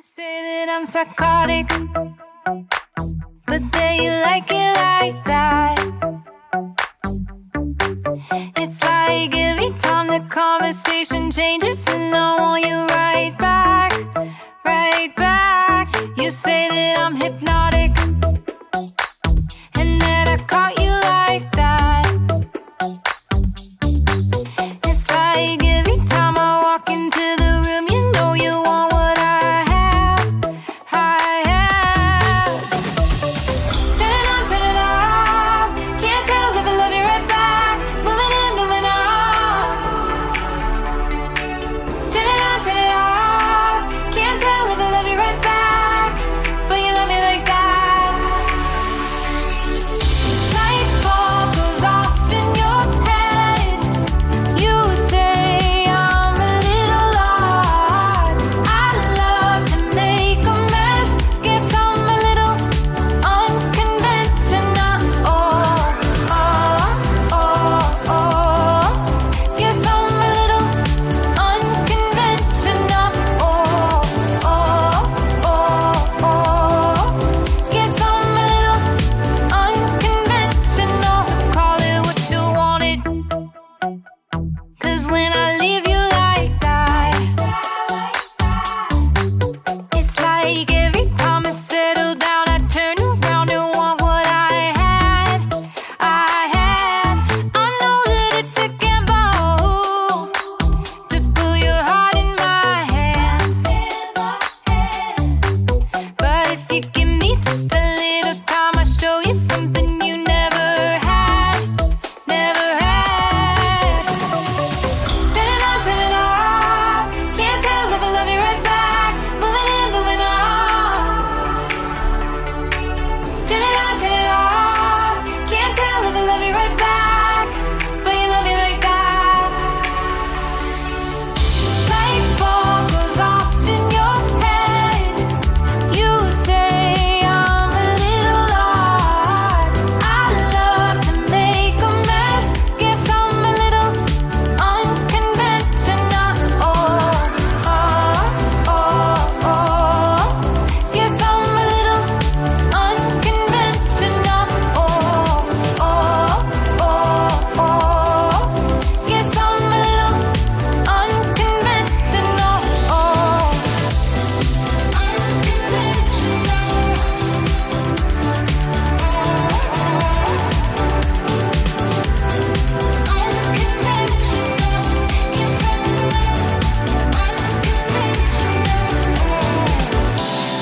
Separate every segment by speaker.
Speaker 1: say that I'm psychotic, but then you like it like that. It's like every time the conversation changes, and I want you right back, right back. You say that I'm hypnotic, and that I caught you like that. It's like every time I walk into the room, you know you want what I have, I have. Turn it on, turn it off. Can't tell if I love you right back. Moving in, moving on. Turn it on, turn it off. Can't tell if I love you right back, but you love me like that. Light bulb goes off in your head. You say I'm a little odd. I love to make a mess. Guess I'm a little unconventional. Oh, oh, oh, oh. Guess I'm a little unconventional. Oh, oh, oh, oh. Guess I'm a little unconventional. So call it what you wanted, 'cause when I leave you like that, it's like every time I settle down, I turn around and want what I had, I had. I know that it's a gamble to put your heart in my hands, but if you give me just a little time, I'll show you something you never had, never had. Turn it on, turn it off. Can't tell if I love you right back. Moving in, moving on. Turn it on, turn it off. Can't tell if I love you right back, but you love me like that. Light bulb goes off in your head. You say I'm a little odd. I love to make a mess. Guess I'm a little unconventional. Oh, oh, oh, oh. Guess I'm a little unconventional. Oh, oh, oh, oh. Guess I'm a little unconventional. Oh,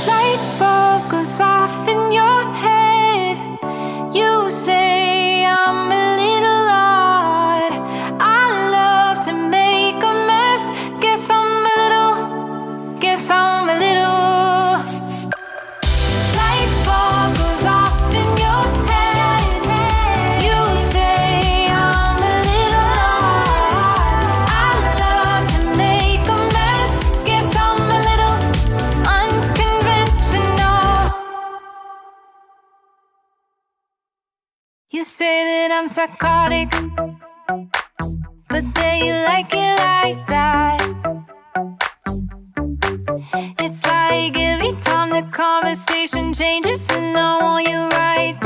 Speaker 1: light bulb goes off in your head. You say I'm a little odd. I love to make a mess. Guess I'm a little. Light bulb goes off in your head. You say I'm a little odd. I love to make a mess. Guess I'm a little unconventional. You say that I'm psychotic, but then you like it like that. It's like every time the conversation changes, and I want you right